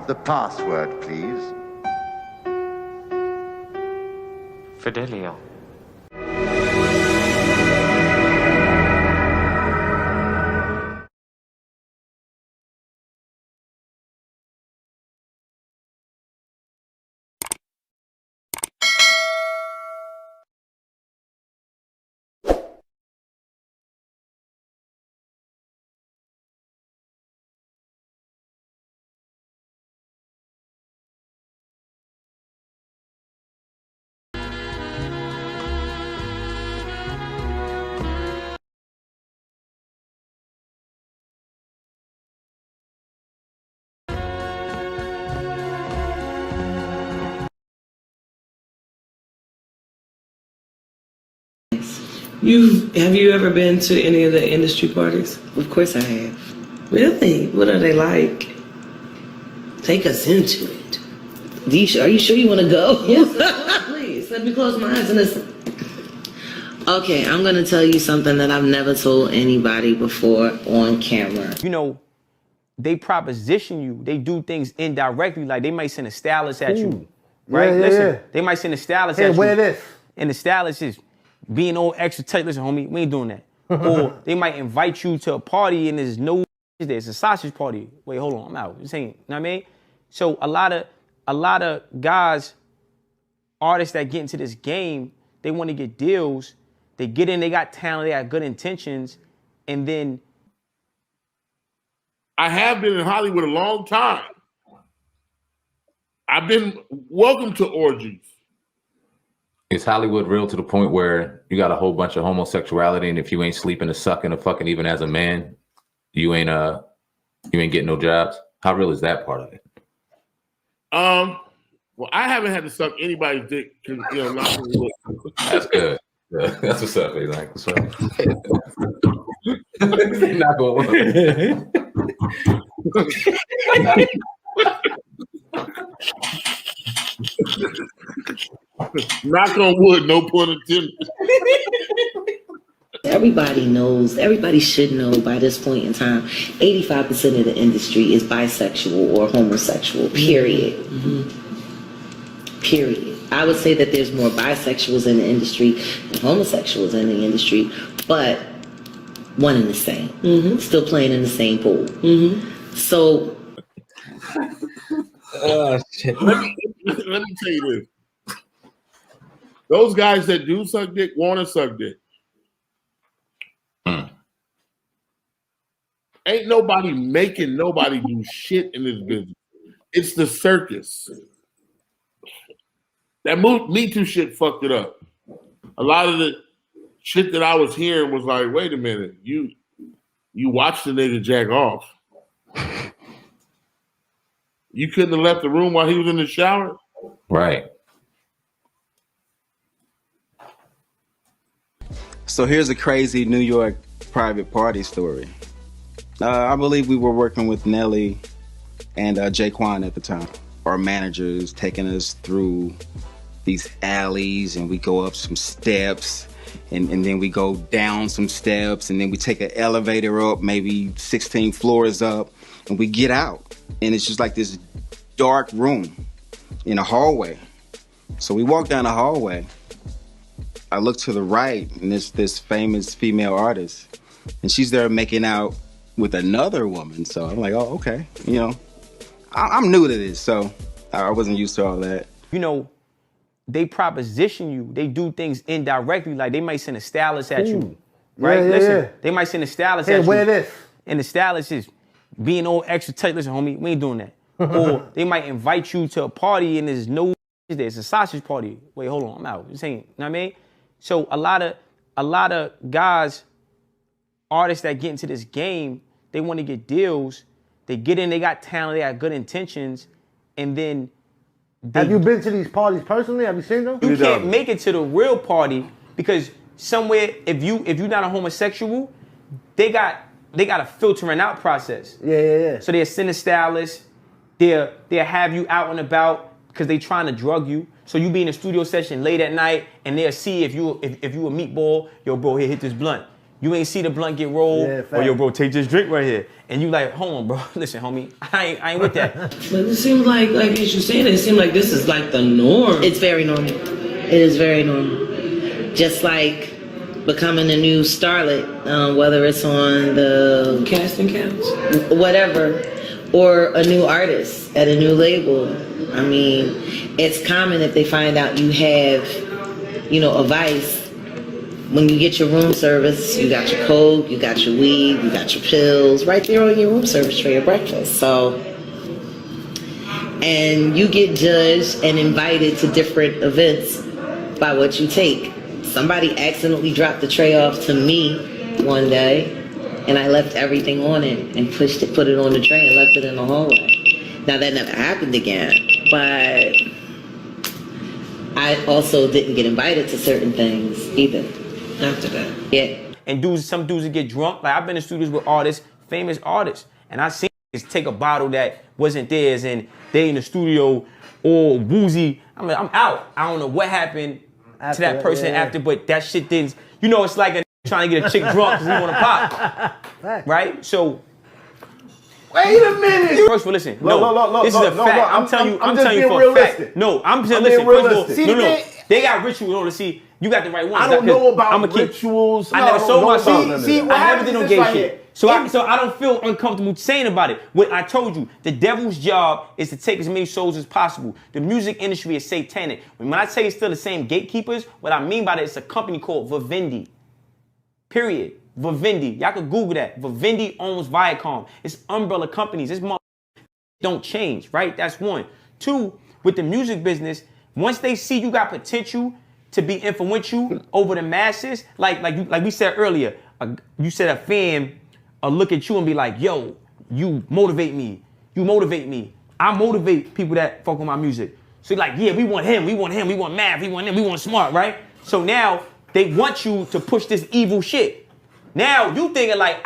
The password, please. Fidelio. Have you ever been to any of the industry parties? Of course I have. Really? What are they like? Take us into it. Are you sure you want to go? Yes, please. Let me close my eyes and listen. Okay, I'm going to tell you something that I've never told anybody before on camera. You know, they proposition you. They do things indirectly. Like they might send a stylist at you. Right? Listen, they might send a stylist at you. Wear this. And the stylist is being all extra tight. Listen, homie, we ain't doing that. Or they might invite you to a party and there's no there's a sausage party. Wait, hold on, I'm out. This ain't, you know what I mean? So a lot of guys, artists that get into this game, they want to get deals. They get in, they got talent, they got good intentions, and then I have been in Hollywood a long time. I've been welcome to orgies. Is Hollywood real to the point where you got a whole bunch of homosexuality, and if you ain't sleeping or sucking or fucking even as a man, you ain't getting no jobs? How real is that part of it? Well, I haven't had to suck anybody's dick because not really. That's good. Yeah, that's what's up, man. Like, what's up? Not going. Knock on wood, no pun intended. Everybody knows, everybody should know by this point in time, 85% of the industry is bisexual or homosexual, period. Mm-hmm. Period. I would say that there's more bisexuals in the industry than homosexuals in the industry, but one and the same. Mm-hmm. Still playing in the same pool. Mm-hmm. So... shit. Let me tell you this. Those guys that do suck dick want to suck dick. Ain't nobody making nobody do shit in this business. It's the circus. That Me Too shit fucked it up. A lot of the shit that I was hearing was like, wait a minute, you watched the nigga jack off. You couldn't have left the room while he was in the shower? Right. So here's a crazy New York private party story. I believe we were working with Nelly and Jaquan at the time. Our managers taking us through these alleys, and we go up some steps, and then we go down some steps, and then we take an elevator up, maybe 16 floors up, and we get out. And it's just like this dark room in a hallway. So we walk down the hallway. I look to the right, and there's this famous female artist, and she's there making out with another woman. So I'm like, oh, okay. I'm new to this, so I wasn't used to all that. They proposition you. They do things indirectly. Like they might send a stylist at you. Right? Listen, they might send a stylist at you. Wear this. And the stylist is being all extra tight. Listen, homie, we ain't doing that. Or they might invite you to a party and there's no there's a sausage party. Wait, hold on, I'm out. This ain't, you know what I mean? So a lot of guys, artists that get into this game, they want to get deals. They get in, they got talent, they got good intentions, and then have you been to these parties personally? Have you seen them? You can't make it to the real party because somewhere, if you're not a homosexual, they got a filtering out process. Yeah. So they'll send a stylist, they'll have you out and about because they trying to drug you. So you be in a studio session late at night and they'll see if you a meatball, yo bro, here, hit this blunt. You ain't see the blunt get rolled, or yo, bro, take this drink right here. And you like, hold on, bro, listen, homie, I ain't with that. But it seems like as you saying, it seems like this is like the norm. It's very normal. It is very normal. Just like becoming a new starlet, whether it's on the Casting couch, whatever, or a new artist at a new label. I mean, it's common if they find out you have, a vice. When you get your room service, you got your coke, you got your weed, you got your pills right there on your room service for your breakfast. So, and you get judged and invited to different events by what you take. Somebody accidentally dropped the tray off to me one day, and I left everything on it and put it on the tray and left it in the hallway. Now that never happened again, but I also didn't get invited to certain things either. after that. Yeah. And some dudes that get drunk. Like I've been in studios with artists, famous artists, and I seen niggas take a bottle that wasn't theirs and they in the studio all woozy. I'm out. I don't know what happened to that person after, but that shit didn't. It's like a trying to get a chick drunk because he want to pop, right? So. Wait a minute. First of all, listen. No, this is a fact. I'm telling you for realistic. a fact. No, I'm just listen. Realistic. First of all, no. They got rituals in order to see. You got the right ones. I don't know about rituals. I never sold my shit. See, I never did no gay shit. So I don't feel uncomfortable saying about it. What I told you, the devil's job is to take as many souls as possible. The music industry is satanic. When I say it's still the same gatekeepers, what I mean by that, it's a company called Vivendi. Period. Vivendi. Y'all can Google that. Vivendi owns Viacom. It's umbrella companies. This don't change, right? That's one. Two, with the music business, once they see you got potential to be influential over the masses, like we said earlier, you said a fan look at you and be like, yo, you motivate me. You motivate me. I motivate people that fuck with my music. So you're like, yeah, we want him, we want math, we want him, we want smart, right? So now they want you to push this evil shit. Now you thinking like,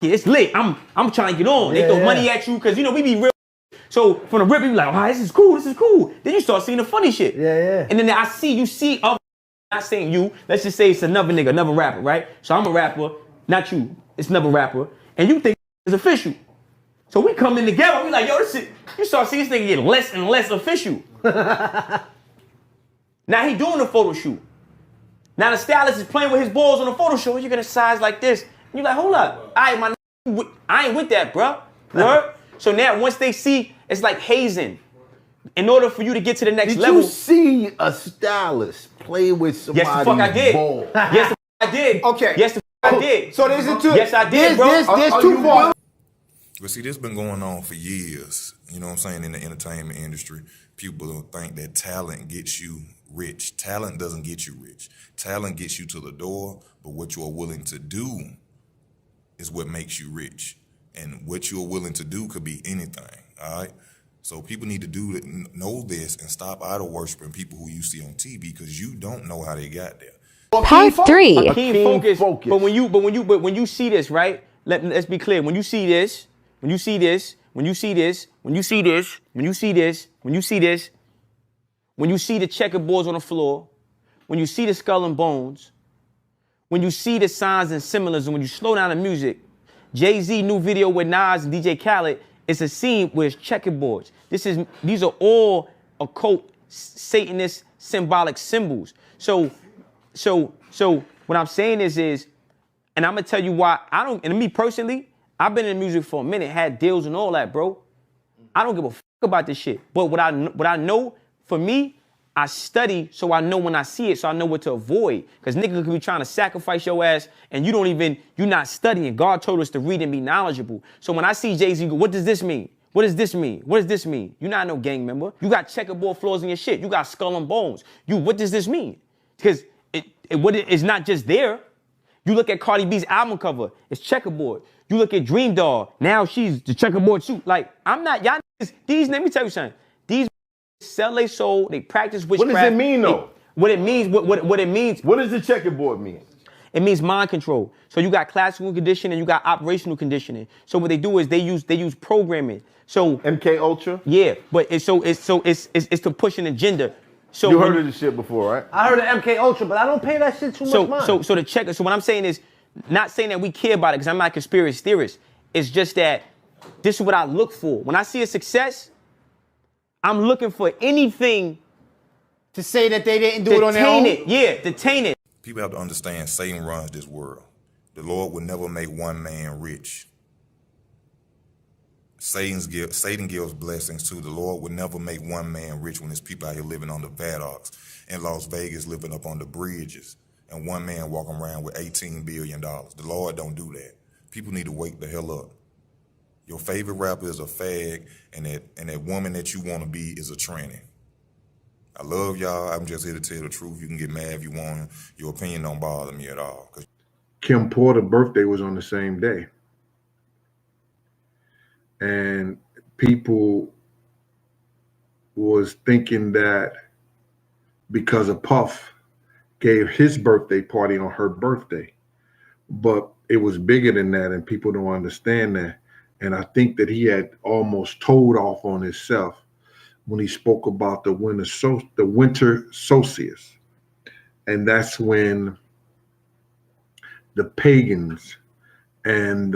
it's lit. I'm trying to get on. They throw money at you because we be real. So from the rip, you be like, this is cool. Then you start seeing the funny shit. Yeah. And then you see other, not saying you, let's just say it's another nigga, another rapper, right? So I'm a rapper, not you. It's another rapper. And you think it's official. So we come in together, we like, yo, this shit, you start seeing this nigga get less and less official. Now he doing the photo shoot. Now the stylist is playing with his balls on the photo shoot. You're gonna size like this. And you're like, hold up. I ain't with that, bro. So now once they see, it's like hazing. In order for you to get to the next level. Did you see a stylist play with somebody's Yes, the fuck I did. ball? Yes, the fuck I did. Okay. Yes, the fuck I did. So there's a two. Yes, I did, bro. There's two parts. But see, this been going on for years, you know what I'm saying, in the entertainment industry. People don't think that talent gets you rich. Talent doesn't get you rich. Talent gets you to the door, but what you are willing to do is what makes you rich. And what you're willing to do could be anything, all right? So people need to know this and stop idol worshiping people who you see on TV because you don't know how they got there. Part 3. A keen focus. But when you see this, right? Let's be clear. When you see this, when you see this, when you see this, when you see this, when you see this, when you see this, when you see the checkerboards on the floor, when you see the skull and bones, when you see the signs and symbolism, when you slow down the music, Jay-Z new video with Nas and DJ Khaled, it's a scene where it's checkerboards. These are all occult, Satanist, symbolic symbols. So what I'm saying is, and I'm gonna tell you why and me personally, I've been in music for a minute, had deals and all that, bro. I don't give a fuck about this shit. But what I know, for me, I study so I know when I see it, so I know what to avoid. Because niggas could be trying to sacrifice your ass and you're not studying. God told us to read and be knowledgeable. So when I see Jay-Z go, what does this mean? What does this mean? What does this mean? You're not no gang member. You got checkerboard floors in your shit. You got skull and bones. What does this mean? Because it's not just there. You look at Cardi B's album cover, it's checkerboard. You look at Dream Doll, now she's the checkerboard suit. Like, I'm not, y'all niggas, let me tell you something. These sell their soul, they practice witchcraft. What does it mean though? What it means. What does the checkerboard mean? It means mind control. So you got classical conditioning, you got operational conditioning. So what they do is they use programming. So MK Ultra? Yeah, but it's to push an agenda. So you heard of this shit before, right? I heard of MK Ultra, but I don't pay that shit too much mind. So what I'm saying is not saying that we care about it because I'm not a conspiracy theorist. It's just that this is what I look for. When I see a success, I'm looking for anything to say that they didn't do it on their own. To taint it. People have to understand Satan runs this world. The Lord will never make one man rich. Satan gives blessings too. The Lord would never make one man rich when there's people out here living on the Vadocs in Las Vegas, living up on the bridges, and one man walking around with $18 billion. The Lord don't do that. People need to wake the hell up. Your favorite rapper is a fag, and that woman that you want to be is a tranny. I love y'all. I'm just here to tell the truth. You can get mad if you want. Your opinion don't bother me at all. Kim Porter's birthday was on the same day. And people was thinking that because of Puff gave his birthday party on her birthday. But it was bigger than that, and people don't understand that. And I think that he had almost told off on himself when he spoke about the winter solstice. And that's when the pagans and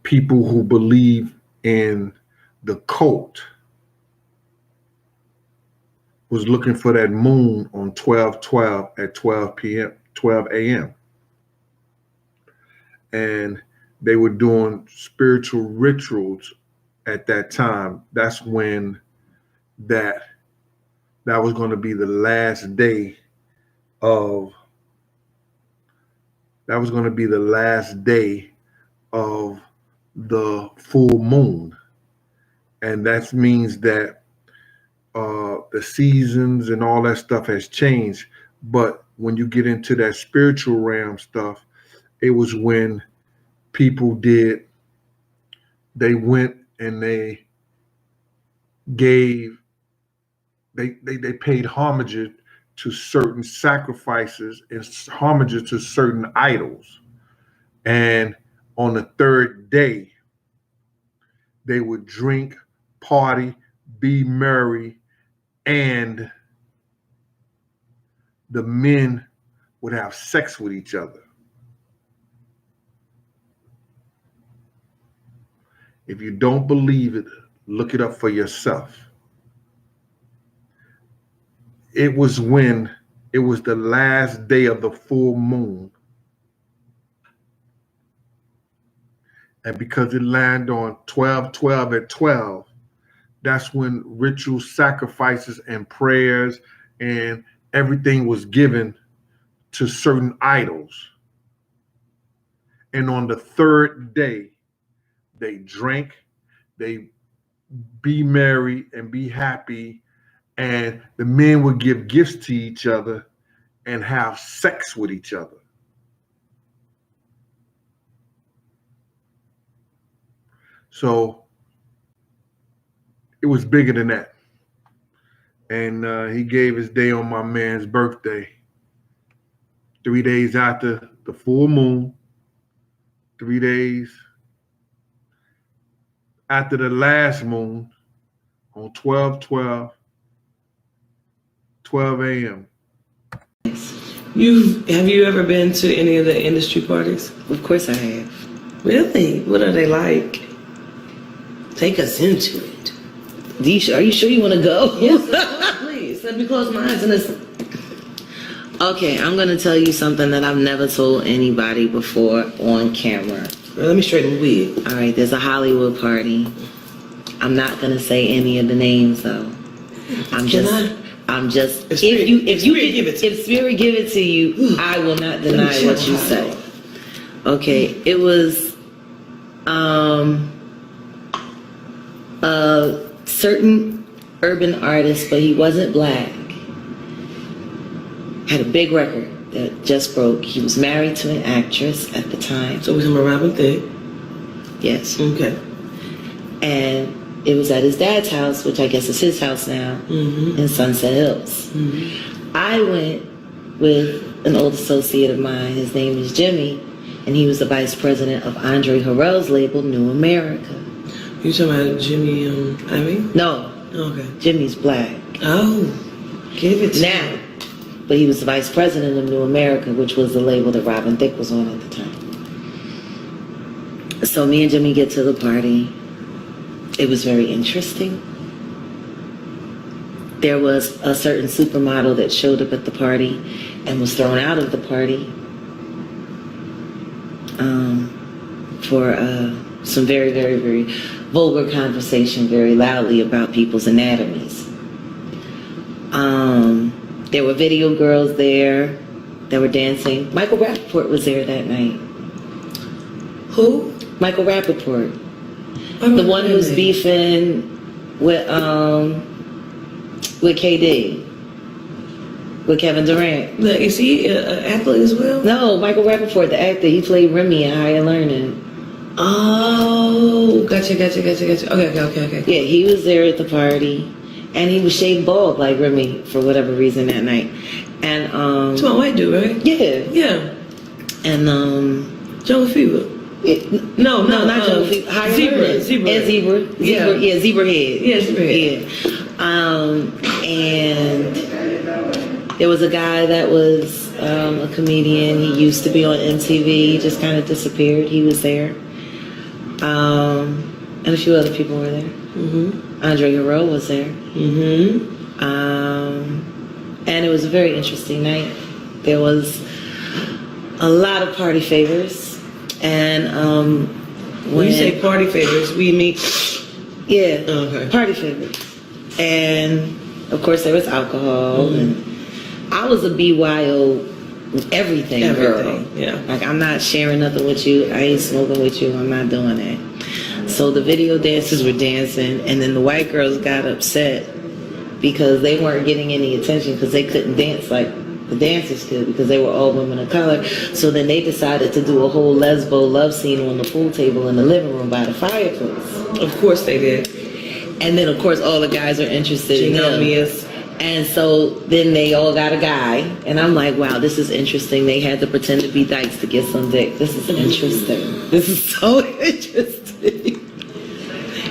people who believe in the cult was looking for that moon on 12/12 at 12 a.m. And they were doing spiritual rituals at that time. That's when that was going to be the last day of the full moon. And that means that the seasons and all that stuff has changed. But when you get into that spiritual realm stuff, it was when people they went and they paid homage to certain sacrifices and homage to certain idols. And on the third day, they would drink, party, be merry, and the men would have sex with each other. If you don't believe it, look it up for yourself. It was the last day of the full moon. And because it landed on 12/12 at 12, that's when ritual sacrifices and prayers and everything was given to certain idols. And on the third day, they drank, they be merry and be happy, and the men would give gifts to each other and have sex with each other. So it was bigger than that. And he gave his day on my man's birthday, 3 days after the full moon, 3 days after the last moon on 12/12, 12 a.m. Have you ever been to any of the industry parties? Of course I have. Really? What are they like? Take us into it. Are you sure you want to go? Yes, please. Let me close my eyes and listen. Okay, I'm going to tell you something that I've never told anybody before on camera. Let me straighten the wig. All right, there's a Hollywood party. I'm not going to say any of the names though. I'm just if Spirit give it to you, I will not deny what you say. Okay, it was a certain urban artist, but he wasn't black. Had a big record that just broke. He was married to an actress at the time. So was him a Robin Thicke? Yes. Okay. And it was at his dad's house, which I guess is his house now, in Sunset Hills. I went with an old associate of mine. His name is Jimmy, and he was the vice president of Andre Harrell's label, New America. You talking about Jimmy Ivy? No. Okay. Jimmy's black. Oh. Give it to now. me. but he was the vice president of New America, which was the label that Robin Thicke was on at the time. So me and Jimmy get to the party. It was very interesting. There was a certain supermodel that showed up at the party and was thrown out of the party for some very, very, very vulgar conversation very loudly about people's anatomies. There were video girls there that were dancing. Michael Rappaport was there that night. Who? Michael Rappaport. The one who's beefing with KD. With Kevin Durant. Is he an athlete as well? No, Michael Rappaport, the actor. He played Remy in Higher Learning. Oh, gotcha. Okay. Yeah, he was there at the party. And he was shaved bald like Remy for whatever reason that night. And it's my white dude, right? Yeah. And Jungle Fever. No, not Jungle Fever. Higher Learning. Zebra. And Zebra. Yeah, Zebra Head. Yeah, Zebra Head. Yeah. And there was a guy that was a comedian. He used to be on MTV. He just kind of disappeared. He was there. And a few other people were there. Andre Harrell was there. And it was a very interesting night. There was a lot of party favors. And when you say party favors, we mean... Yeah, okay. Party favors. And of course there was alcohol. And I was a BYO everything girl. Yeah. Like, I'm not sharing nothing with you. I ain't smoking with you. I'm not doing that. So the video dancers were dancing, and then the white girls got upset because they weren't getting any attention because they couldn't dance like the dancers could because they were all women of color. So then they decided to do a whole lesbo love scene on the pool table in the living room by the fireplace. Of course they did. And then of course all the guys are interested in them. And so then they all got a guy, and I'm like, wow, this is interesting. They had to pretend to be dykes to get some dick. This is interesting. This is so interesting.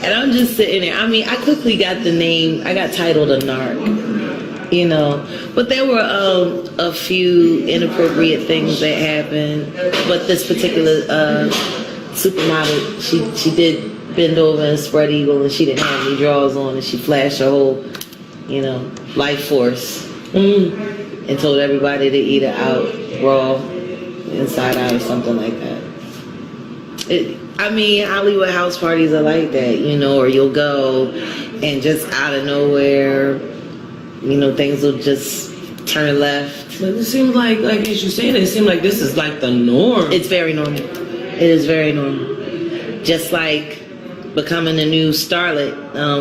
And I'm just sitting there. I mean, I quickly got the name. I got titled a narc, you know. But there were a few inappropriate things that happened. But this particular supermodel, she did bend over and spread eagle, and she didn't have any drawers on, and she flashed her whole, you know, life force and told everybody to eat it out raw, inside out, or something like that. I mean, Hollywood house parties are like that, you know, or you'll go and just out of nowhere, you know, things will just turn left. But it seems like as you're saying, it seems like this is like the norm. It's very normal. It is very normal. Just like becoming a new starlet,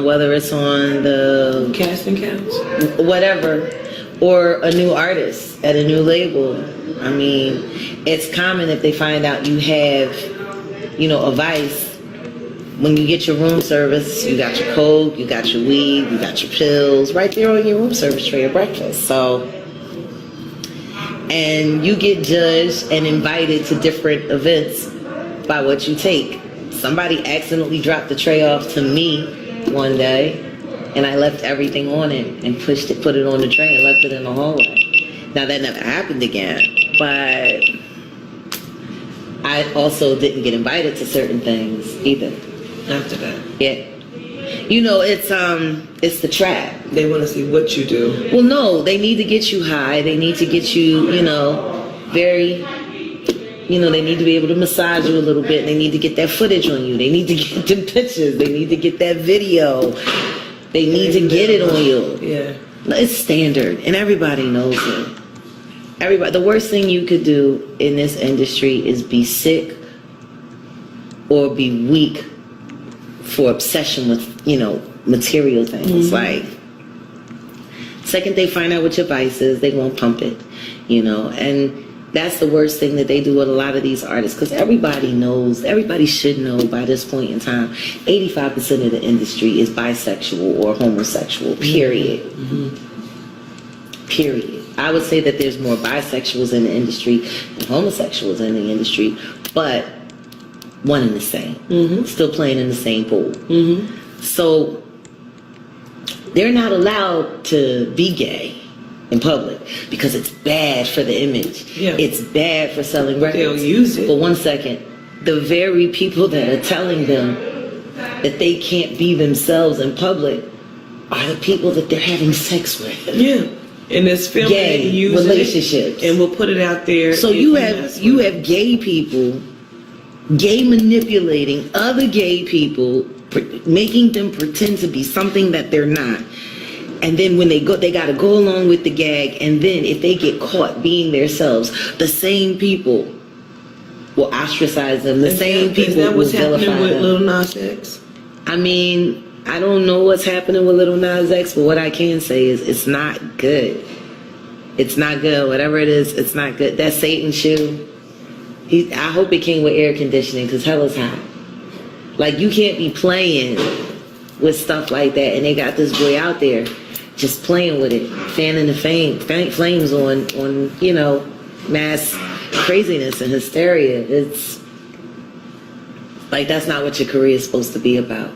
whether it's on the casting couch, whatever, or a new artist at a new label. I mean, it's common if they find out you have, you know, a vice. When you get your room service, you got your coke, you got your weed, you got your pills right there on your room service tray at breakfast. So, and you get judged and invited to different events by what you take. Somebody accidentally dropped the tray off to me one day, and I left everything on it and put it on the tray and left it in the hallway. Now that never happened again, but I also didn't get invited to certain things either. After that, yeah, you know, it's the trap. They want to see what you do. Well, no, they need to get you high. They need to get you, you know, very. You know, they need to be able to massage you a little bit. They need to get that footage on you. They need to get the pictures. They need to get that video. They need to get it on you. Yeah. It's standard, and everybody knows it. Everybody. The worst thing you could do in this industry is be sick or be weak for obsession with, you know, material things. Like, second they find out what your vice is, they won't pump it, you know, and that's the worst thing that they do with a lot of these artists, because everybody knows, everybody should know by this point in time, 85% of the industry is bisexual or homosexual, period. Period. I would say that there's more bisexuals in the industry than homosexuals in the industry, but one and the same. Still playing in the same pool. So they're not allowed to be gay. in public because it's bad for the image. Yeah. It's bad for selling records. They'll use it. But 1 second, the very people that are telling them that they can't be themselves in public are the people that they're having sex with. Yeah. And it's filming Gay and using relationships. it, and we'll put it out there. So you have gay people, gay manipulating other gay people, making them pretend to be something that they're not. And then when they got to go along with the gag. And then if they get caught being themselves, the same people will ostracize them. The same people Is that what's will vilify happening with them. Lil Nas X? I mean, I don't know what's happening with Lil Nas X, but what I can say is it's not good. It's not good. Whatever it is, it's not good. That Satan shoe, I hope it came with air conditioning because hell is hot. Like, you can't be playing with stuff like that. And they got this boy out there just playing with it, fanning the flames on you know, mass craziness and hysteria. It's like, that's not what your career is supposed to be about.